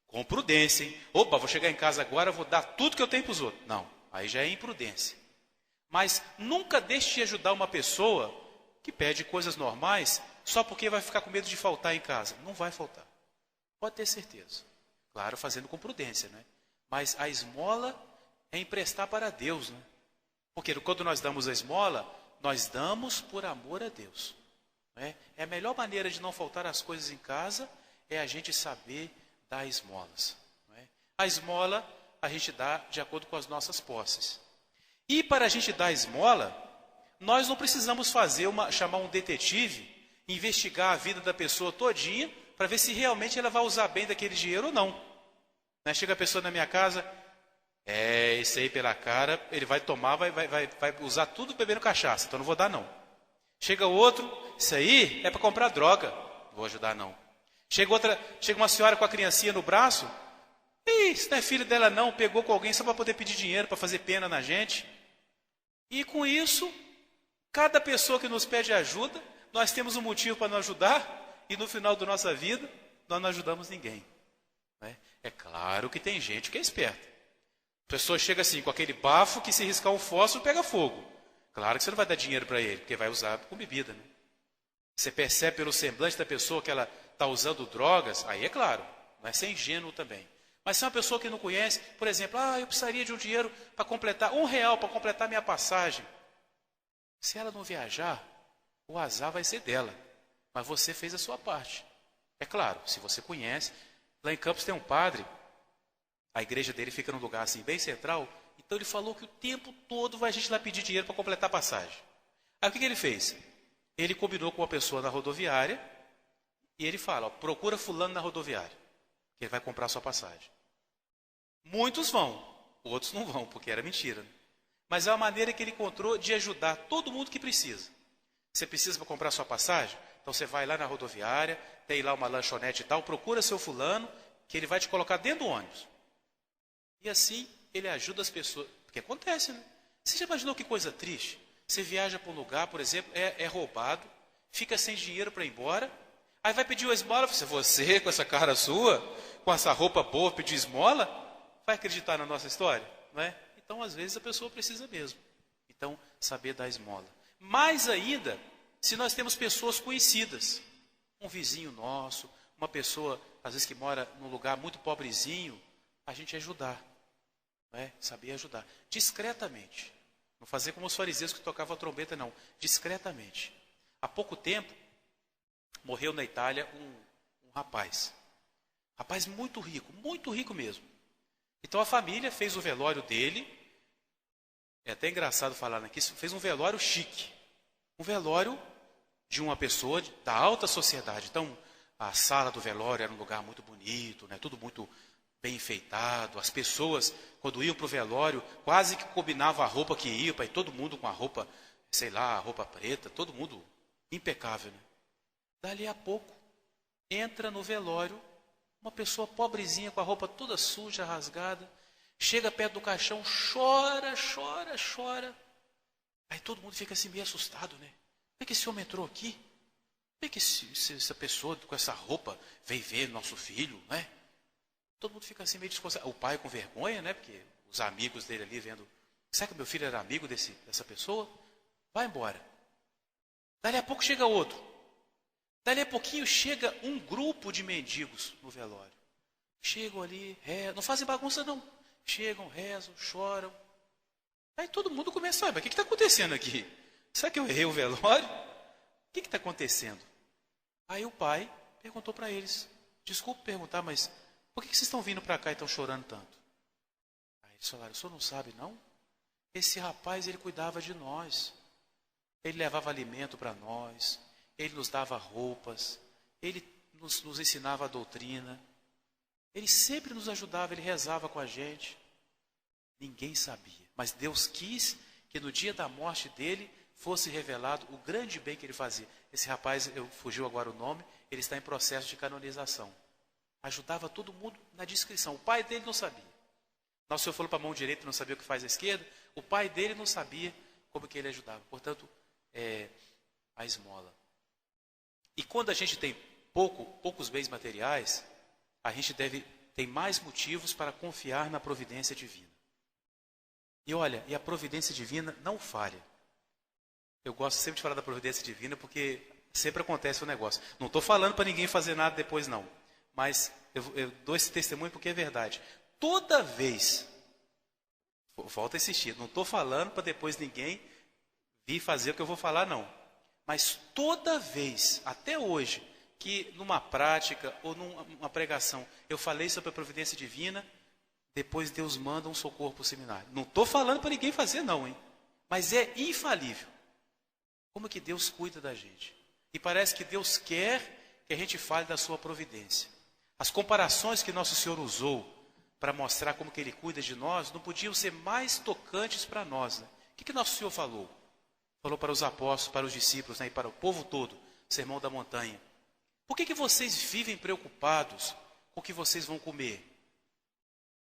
Speaker 1: Com prudência, hein? Opa, vou chegar em casa agora, vou dar tudo que eu tenho para os outros. Não, aí já é imprudência. Mas nunca deixe de ajudar uma pessoa que pede coisas normais só porque vai ficar com medo de faltar em casa. Não vai faltar. Pode ter certeza. Claro, fazendo com prudência, né? Mas a esmola é emprestar para Deus, né? Porque quando nós damos a esmola, nós damos por amor a Deus. Né? É a melhor maneira de não faltar as coisas em casa, é a gente saber dar esmolas. Né? A esmola a gente dá de acordo com as nossas posses. E para a gente dar esmola, nós não precisamos chamar um detetive, investigar a vida da pessoa todinha, para ver se realmente ela vai usar bem daquele dinheiro ou não. Né? Chega a pessoa na minha casa, esse aí pela cara, ele vai tomar, vai usar tudo bebendo cachaça, então não vou dar não. Chega outro, isso aí é para comprar droga, não vou ajudar não. Chega uma senhora com a criancinha no braço, isso não é filho dela não, pegou com alguém só para poder pedir dinheiro, para fazer pena na gente. E com isso, cada pessoa que nos pede ajuda, nós temos um motivo para não ajudar, e no final da nossa vida, nós não ajudamos ninguém. Né? É claro que tem gente que é esperta. A pessoa chega assim, com aquele bafo que se riscar um fósforo, pega fogo. Claro que você não vai dar dinheiro para ele, porque vai usar com bebida. Né? Você percebe pelo semblante da pessoa que ela está usando drogas, aí é claro, não é ser ingênuo também. Mas se é uma pessoa que não conhece, por exemplo, eu precisaria de um dinheiro para completar, R$1 para completar minha passagem. Se ela não viajar, o azar vai ser dela. Mas você fez a sua parte. É claro, se você conhece. Lá em Campos tem um padre, a igreja dele fica num lugar assim, bem central. Então ele falou que o tempo todo vai a gente lá pedir dinheiro para completar a passagem. Aí o que ele fez? Ele combinou com uma pessoa na rodoviária e ele fala, procura fulano na rodoviária, que ele vai comprar a sua passagem. Muitos vão, outros não vão, porque era mentira. Né? Mas é uma maneira que ele encontrou de ajudar todo mundo que precisa. Você precisa para comprar sua passagem? Então você vai lá na rodoviária, tem lá uma lanchonete e tal, procura seu fulano, que ele vai te colocar dentro do ônibus. E assim ele ajuda as pessoas. Porque acontece, né? Você já imaginou que coisa triste? Você viaja para um lugar, por exemplo, é roubado, fica sem dinheiro para ir embora, aí vai pedir uma esmola, você com essa cara sua, com essa roupa boa, pedir esmola, vai acreditar na nossa história? Não é? Então, às vezes, a pessoa precisa mesmo. Então, saber dar esmola. Mais ainda, se nós temos pessoas conhecidas, um vizinho nosso, uma pessoa, às vezes, que mora num lugar muito pobrezinho, a gente ajudar. Não é? Saber ajudar. Discretamente. Não fazer como os fariseus que tocavam a trombeta, não. Discretamente. Há pouco tempo, morreu na Itália um rapaz. Rapaz muito rico mesmo. Então a família fez o velório dele. É até engraçado falar aqui, fez um velório chique. Um velório de uma pessoa da alta sociedade. Então, a sala do velório era um lugar muito bonito, né? Tudo muito bem enfeitado. As pessoas, quando iam para o velório, quase que combinavam a roupa que ia, para ir todo mundo com a roupa, sei lá, a roupa preta, todo mundo impecável. Né? Dali a pouco, entra no velório uma pessoa pobrezinha, com a roupa toda suja, rasgada, chega perto do caixão, chora. Aí todo mundo fica assim meio assustado, né? Como é que esse homem entrou aqui? Como é que essa pessoa com essa roupa veio ver nosso filho, né? Todo mundo fica assim meio desconcertado. O pai com vergonha, né? Porque os amigos dele ali vendo, será que meu filho era amigo dessa pessoa? Vai embora. Dali a pouco chega outro. Dali a pouquinho chega um grupo de mendigos no velório. Chegam ali, rezam, não fazem bagunça não. Chegam, rezam, choram. Aí todo mundo começa a saber, o que está acontecendo aqui? Será que eu errei o velório? O que está acontecendo? Aí o pai perguntou para eles, desculpe perguntar, mas por que vocês estão vindo para cá e estão chorando tanto? Aí eles falaram, o senhor não sabe não? Esse rapaz, ele cuidava de nós. Ele levava alimento para nós. Ele nos dava roupas, ele nos ensinava a doutrina, ele sempre nos ajudava, ele rezava com a gente. Ninguém sabia, mas Deus quis que no dia da morte dele fosse revelado o grande bem que ele fazia. Esse rapaz, fugiu agora o nome, ele está em processo de canonização. Ajudava todo mundo na discrição. O pai dele não sabia. Nosso Senhor falou para a mão direita, não sabia o que faz a esquerda. O pai dele não sabia como que ele ajudava. Portanto, a esmola. E quando a gente tem poucos bens materiais, a gente tem mais motivos para confiar na providência divina. E olha, a providência divina não falha. Eu gosto sempre de falar da providência divina porque sempre acontece o negócio. Não estou falando para ninguém fazer nada depois não. Mas eu dou esse testemunho porque é verdade. Toda vez, Volto a insistir, não estou falando para depois ninguém vir fazer o que eu vou falar, não. Mas toda vez, até hoje, que numa prática ou numa pregação eu falei sobre a providência divina, depois Deus manda um socorro para o seminário. Não estou falando para ninguém fazer, não, hein? Mas é infalível. Como que Deus cuida da gente? E parece que Deus quer que a gente fale da sua providência. As comparações que Nosso Senhor usou para mostrar como que Ele cuida de nós, não podiam ser mais tocantes para nós, né? O que Nosso Senhor falou? Falou para os apóstolos, para os discípulos, né, e para o povo todo, Sermão da Montanha. Por que vocês vivem preocupados com o que vocês vão comer?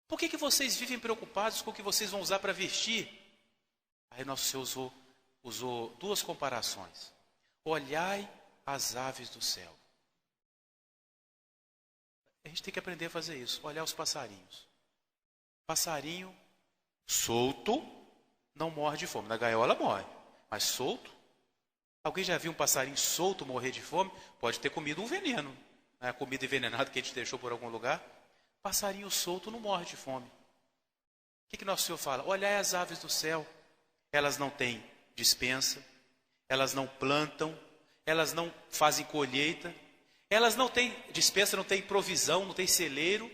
Speaker 1: Por que vocês vivem preocupados com o que vocês vão usar para vestir? Aí Nosso Senhor usou duas comparações. Olhai as aves do céu. A gente tem que aprender a fazer isso, olhar os passarinhos. Passarinho solto não morre de fome. Na gaiola morre, mas solto. Alguém já viu um passarinho solto morrer de fome? Pode ter comido um veneno, né? A comida envenenada que a gente deixou por algum lugar. Passarinho solto não morre de fome. O que Nosso Senhor fala? Olhai as aves do céu. Elas não têm dispensa, elas não plantam, elas não fazem colheita, elas não têm dispensa, não têm provisão, não têm celeiro.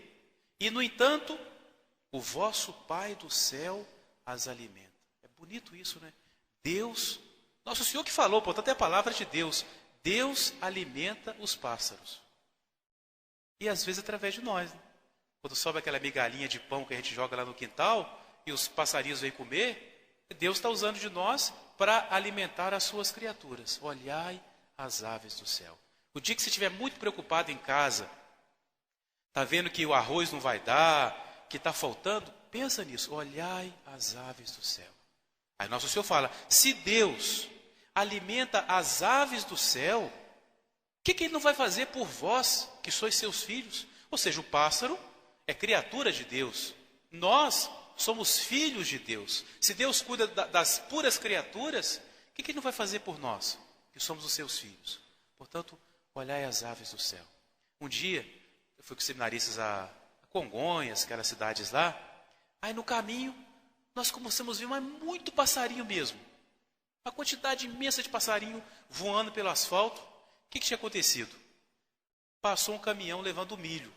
Speaker 1: E, no entanto, o vosso Pai do céu as alimenta. É bonito isso, né? Deus, Nosso Senhor que falou, portanto é a palavra de Deus. Deus alimenta os pássaros. E às vezes através de nós, né? Quando sobe aquela migalhinha de pão que a gente joga lá no quintal e os passarinhos vêm comer, Deus está usando de nós para alimentar as suas criaturas. Olhai as aves do céu. O dia que você estiver muito preocupado em casa, está vendo que o arroz não vai dar, que está faltando, pensa nisso. Olhai as aves do céu. Aí Nosso Senhor fala, se Deus alimenta as aves do céu, o que Ele não vai fazer por vós, que sois seus filhos? Ou seja, o pássaro é criatura de Deus. Nós somos filhos de Deus. Se Deus cuida das puras criaturas, o que Ele não vai fazer por nós, que somos os seus filhos? Portanto, olhai as aves do céu. Um dia, eu fui com seminaristas a Congonhas, aquelas cidades lá. Aí no caminho, nós começamos a ver mas muito passarinho mesmo. Uma quantidade imensa de passarinho voando pelo asfalto. O que tinha acontecido? Passou um caminhão levando milho.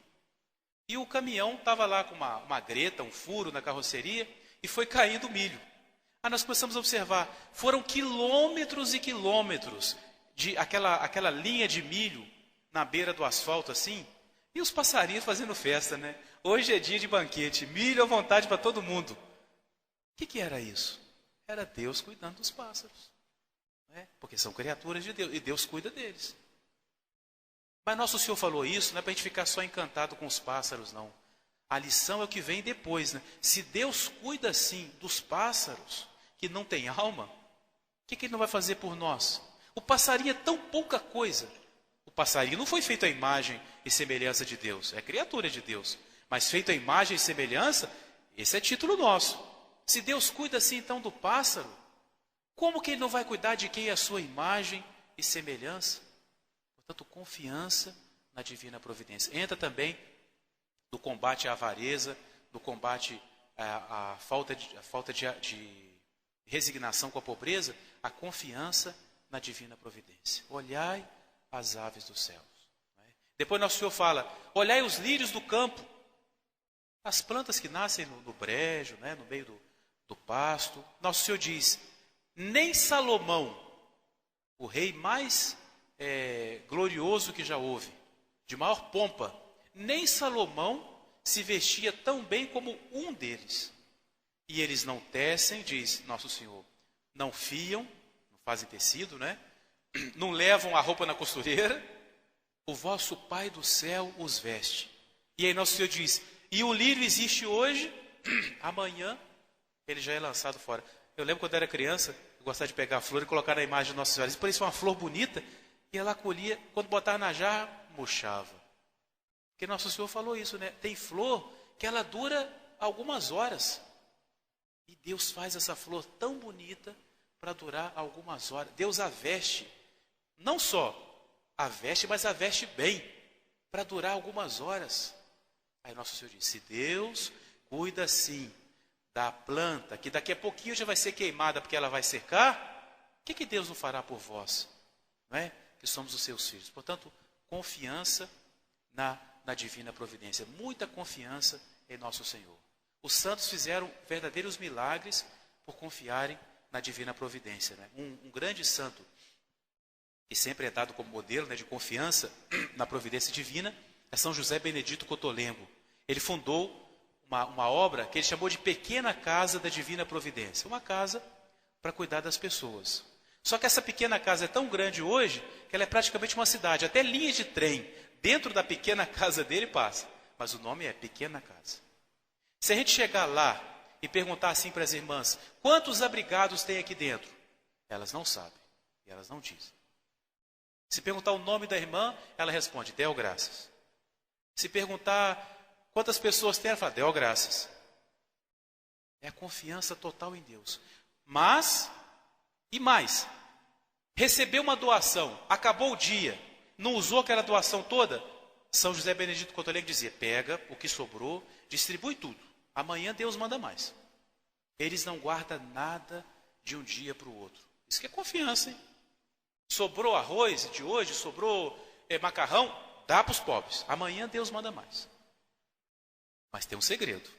Speaker 1: E o caminhão estava lá com uma greta, um furo na carroceria, e foi caindo o milho. Aí nós começamos a observar, foram quilômetros e quilômetros de aquela linha de milho na beira do asfalto assim, e os passarinhos fazendo festa, né? Hoje é dia de banquete, milho à vontade para todo mundo. O que era isso? Era Deus cuidando dos pássaros, né? Porque são criaturas de Deus, e Deus cuida deles. Mas Nosso Senhor falou isso, não é para a gente ficar só encantado com os pássaros, não. A lição é o que vem depois, né? Se Deus cuida assim dos pássaros, que não tem alma, o que Ele não vai fazer por nós? O passarinho é tão pouca coisa. O passarinho não foi feito à imagem e semelhança de Deus, é criatura de Deus. Mas feito à imagem e semelhança, esse é título nosso. Se Deus cuida assim então do pássaro, como que Ele não vai cuidar de quem é a sua imagem e semelhança? Portanto, confiança na divina providência. Entra também no combate à avareza, no combate à falta de resignação com a pobreza, a confiança na divina providência. Olhai as aves dos céus. Depois Nosso Senhor fala, olhai os lírios do campo, as plantas que nascem no brejo, né, no meio do pasto. Nosso Senhor diz, nem Salomão, o rei mais glorioso que já houve, de maior pompa, nem Salomão se vestia tão bem como um deles. E eles não tecem, diz Nosso Senhor, não fiam, não fazem tecido, né? Não levam a roupa na costureira, o vosso Pai do céu os veste. E aí Nosso Senhor diz, e o lírio existe hoje, amanhã ele já é lançado fora. Eu lembro quando era criança, eu gostava de pegar a flor e colocar na imagem de Nossa Senhora. Isso parecia uma flor bonita, e ela colhia, quando botava na jarra, murchava. Porque Nosso Senhor falou isso, né? Tem flor que ela dura algumas horas. E Deus faz essa flor tão bonita para durar algumas horas. Deus a veste, não só a veste, mas a veste bem, para durar algumas horas. Aí Nosso Senhor diz, se Deus cuida assim da planta, que daqui a pouquinho já vai ser queimada porque ela vai secar, o que Deus não fará por vós? Não é? Que somos os seus filhos. Portanto, confiança na divina providência. Muita confiança em nosso Senhor. Os santos fizeram verdadeiros milagres por confiarem na divina providência. Né? Um grande santo, que sempre é dado como modelo, né, de confiança na providência divina, é São José Benedito Cotolengo. Ele fundou uma obra que ele chamou de Pequena Casa da Divina Providência. Uma casa para cuidar das pessoas. Só que essa pequena casa é tão grande hoje que ela é praticamente uma cidade. Até linhas de trem dentro da pequena casa dele passa. Mas o nome é Pequena Casa. Se a gente chegar lá e perguntar assim para as irmãs, quantos abrigados tem aqui dentro? Elas não sabem e elas não dizem. Se perguntar o nome da irmã, ela responde, deu graças. Se perguntar quantas pessoas tem, ela fala, deu graças. É a confiança total em Deus. Mas, e mais, recebeu uma doação, acabou o dia, não usou aquela doação toda, São José Benedito Cotolengo dizia, pega o que sobrou, distribui tudo. Amanhã Deus manda mais. Eles não guardam nada de um dia para o outro. Isso que é confiança, hein? Sobrou arroz de hoje, sobrou macarrão, dá para os pobres. Amanhã Deus manda mais. Mas tem um segredo.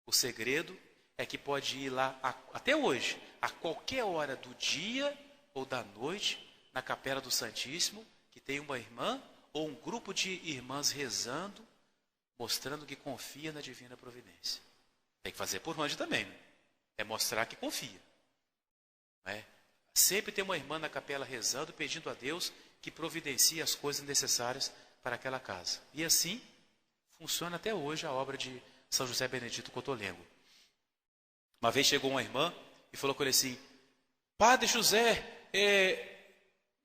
Speaker 1: O segredo é que pode ir lá, até hoje, a qualquer hora do dia ou da noite, na Capela do Santíssimo, que tem uma irmã ou um grupo de irmãs rezando, mostrando que confia na divina providência. Tem que fazer por onde também, né? É mostrar que confia. Não é? Sempre tem uma irmã na capela rezando, pedindo a Deus que providencie as coisas necessárias para aquela casa. E assim funciona até hoje a obra de São José Benedito Cotolengo. Uma vez chegou uma irmã e falou com ele assim, Padre José,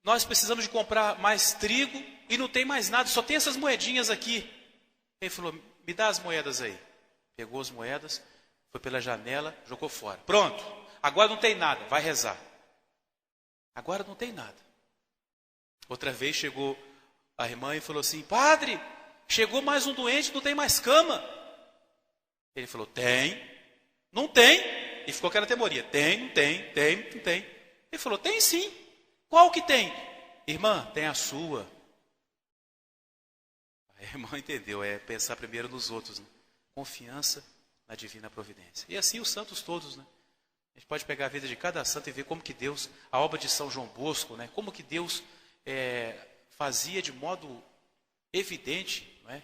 Speaker 1: nós precisamos de comprar mais trigo e não tem mais nada, só tem essas moedinhas aqui. Ele falou, me dá as moedas aí. Pegou as moedas, foi pela janela, jogou fora. Pronto, agora não tem nada, vai rezar. Agora não tem nada. Outra vez chegou a irmã e falou assim, Padre, chegou mais um doente, não tem mais cama. Ele falou, tem, não tem. E ficou aquela teimoria, tem, não tem, tem, não tem. Ele falou, tem sim. Qual que tem? Irmã, tem a sua. A irmã entendeu, é pensar primeiro nos outros. Né? Confiança na divina providência. E assim os santos todos, né? A gente pode pegar a vida de cada santo e ver como que Deus, a obra de São João Bosco, né? Como que Deus fazia de modo evidente, não é?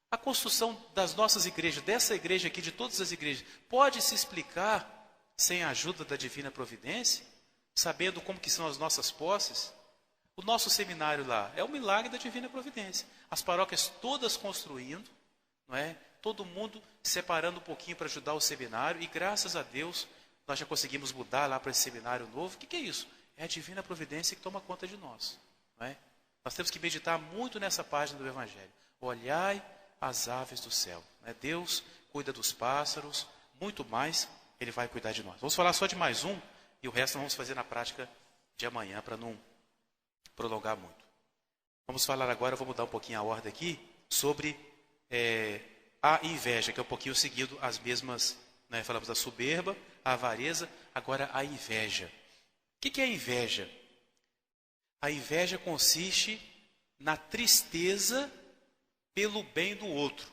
Speaker 1: A construção das nossas igrejas, dessa igreja aqui, de todas as igrejas, pode se explicar sem a ajuda da divina providência, sabendo como que são as nossas posses? O nosso seminário lá é um milagre da divina providência. As paróquias todas construindo, não é? Todo mundo separando um pouquinho para ajudar o seminário, e graças a Deus nós já conseguimos mudar lá para esse seminário novo. O que é isso? É a divina providência que toma conta de nós. Não é? Nós temos que meditar muito nessa página do Evangelho. Olhai as aves do céu. Não é? Deus cuida dos pássaros, muito mais Ele vai cuidar de nós. Vamos falar só de mais um, e o resto nós vamos fazer na prática de amanhã, para não prolongar muito. Vamos falar agora, eu vou mudar um pouquinho a ordem aqui, sobre a inveja, que é um pouquinho seguido as mesmas, né? Falamos da soberba, a avareza, agora a inveja. O que é a inveja? A inveja consiste na tristeza pelo bem do outro.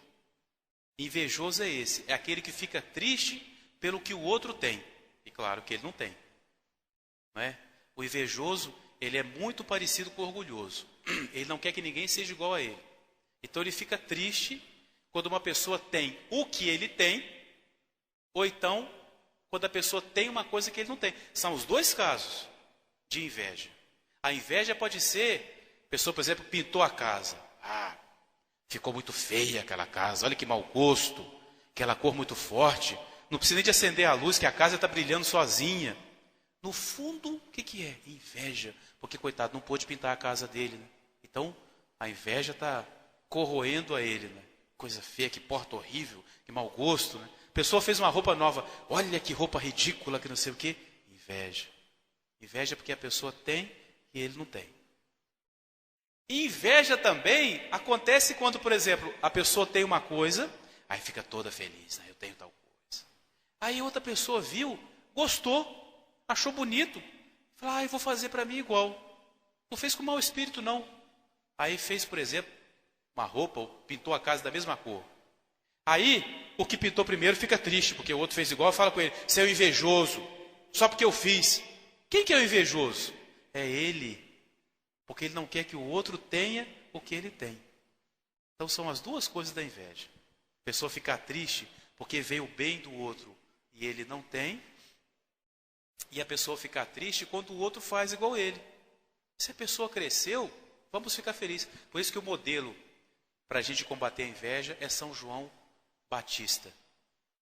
Speaker 1: Invejoso é esse, é aquele que fica triste pelo que o outro tem. E claro que ele não tem. Não é? O invejoso, ele é muito parecido com o orgulhoso. Ele não quer que ninguém seja igual a ele. Então ele fica triste quando uma pessoa tem o que ele tem, ou então quando a pessoa tem uma coisa que ele não tem. São os dois casos de inveja. A inveja pode ser, a pessoa, por exemplo, pintou a casa. Ficou muito feia aquela casa, olha que mau gosto, aquela cor muito forte. Não precisa nem de acender a luz, que a casa está brilhando sozinha. No fundo, o que é? Inveja. Porque, coitado, não pôde pintar a casa dele. Né? Então, a inveja está corroendo a ele. Né? Coisa feia, que porta horrível, que mau gosto. Né? A pessoa fez uma roupa nova. Olha que roupa ridícula, que não sei o quê. Inveja. Inveja porque a pessoa tem e ele não tem. E inveja também acontece quando, por exemplo, a pessoa tem uma coisa, aí fica toda feliz. Né? Eu tenho tal coisa. Aí outra pessoa viu, gostou, achou bonito. Falou, eu vou fazer para mim igual. Não fez com mau espírito, não. Aí fez, por exemplo, uma roupa, ou pintou a casa da mesma cor. Aí, o que pintou primeiro fica triste, porque o outro fez igual, fala com ele, você é um invejoso, só porque eu fiz. Quem que é o invejoso? É ele, porque ele não quer que o outro tenha o que ele tem. Então são as duas coisas da inveja. A pessoa ficar triste porque vê o bem do outro e ele não tem, e a pessoa ficar triste quando o outro faz igual ele. Se a pessoa cresceu, vamos ficar felizes. Por isso que o modelo para a gente combater a inveja é São João Batista.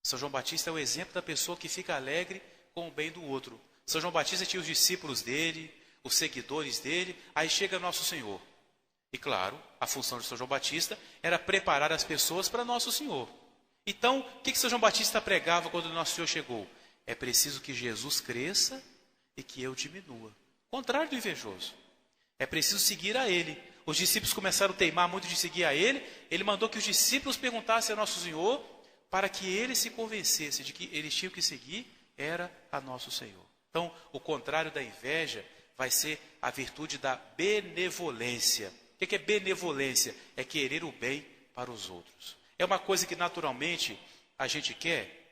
Speaker 1: São João Batista é o exemplo da pessoa que fica alegre com o bem do outro. São João Batista tinha os discípulos dele, os seguidores dele, aí chega Nosso Senhor. E claro, a função de São João Batista era preparar as pessoas para Nosso Senhor. Então, o que São João Batista pregava quando Nosso Senhor chegou? É preciso que Jesus cresça e que eu diminua. Contrário do invejoso. É preciso seguir a ele. Os discípulos começaram a teimar muito de seguir a ele. Ele mandou que os discípulos perguntassem a Nosso Senhor para que ele se convencesse de que eles tinham que seguir era a Nosso Senhor. Então, o contrário da inveja vai ser a virtude da benevolência. O que é benevolência? É querer o bem para os outros. É uma coisa que naturalmente a gente quer.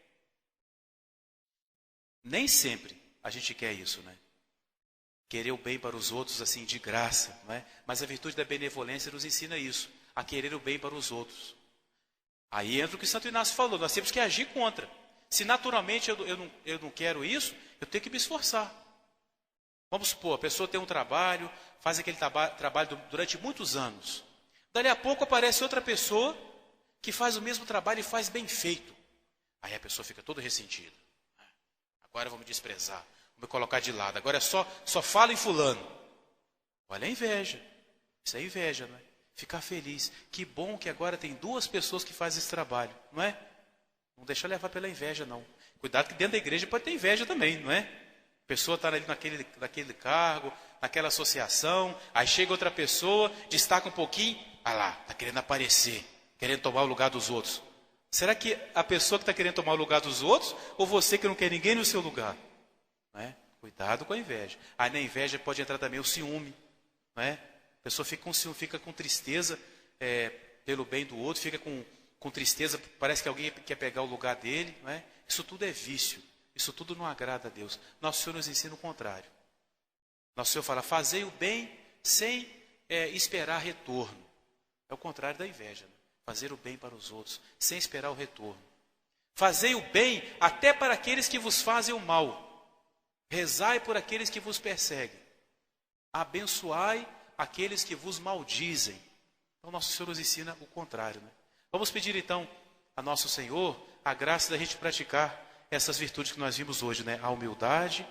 Speaker 1: Nem sempre a gente quer isso, né? Querer o bem para os outros assim de graça, não é? Mas a virtude da benevolência nos ensina isso, a querer o bem para os outros. Aí entra o que Santo Inácio falou, nós temos que agir contra. Se naturalmente eu não quero isso, eu tenho que me esforçar. Vamos supor, a pessoa tem um trabalho, faz aquele trabalho durante muitos anos. Dali a pouco aparece outra pessoa que faz o mesmo trabalho e faz bem feito. Aí a pessoa fica toda ressentida. Agora vou me desprezar, vou me colocar de lado. Agora só falo em fulano. Olha a inveja. Isso é inveja, não é? Ficar feliz. Que bom que agora tem duas pessoas que fazem esse trabalho, não é? Não deixa levar pela inveja, não. Cuidado que dentro da igreja pode ter inveja também, não é? A pessoa está ali naquele cargo, naquela associação, aí chega outra pessoa, destaca um pouquinho, lá, está querendo aparecer, querendo tomar o lugar dos outros. Será que a pessoa que está querendo tomar o lugar dos outros, ou você que não quer ninguém no seu lugar? Não é? Cuidado com a inveja. Aí na inveja pode entrar também o ciúme. Não é? A pessoa fica com ciúme, fica com tristeza pelo bem do outro, fica com tristeza, parece que alguém quer pegar o lugar dele. Não é? Isso tudo é vício. Isso tudo não agrada a Deus. Nosso Senhor nos ensina o contrário. Nosso Senhor fala, fazei o bem sem esperar retorno. É o contrário da inveja. Né? Fazer o bem para os outros, sem esperar o retorno. Fazei o bem até para aqueles que vos fazem o mal. Rezai por aqueles que vos perseguem. Abençoai aqueles que vos maldizem. Então, nosso Senhor nos ensina o contrário. Né? Vamos pedir, então, a nosso Senhor a graça da gente praticar essas virtudes que nós vimos hoje. Né? A humildade,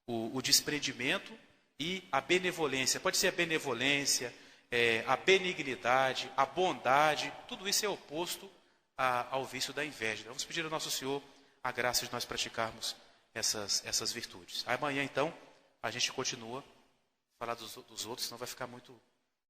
Speaker 1: o desprendimento e a benevolência. Pode ser a benevolência, a benignidade, a bondade, tudo isso é oposto ao vício da inveja. Vamos pedir ao nosso Senhor a graça de nós praticarmos essas virtudes. Amanhã, então, a gente continua a falar dos outros, senão vai ficar muito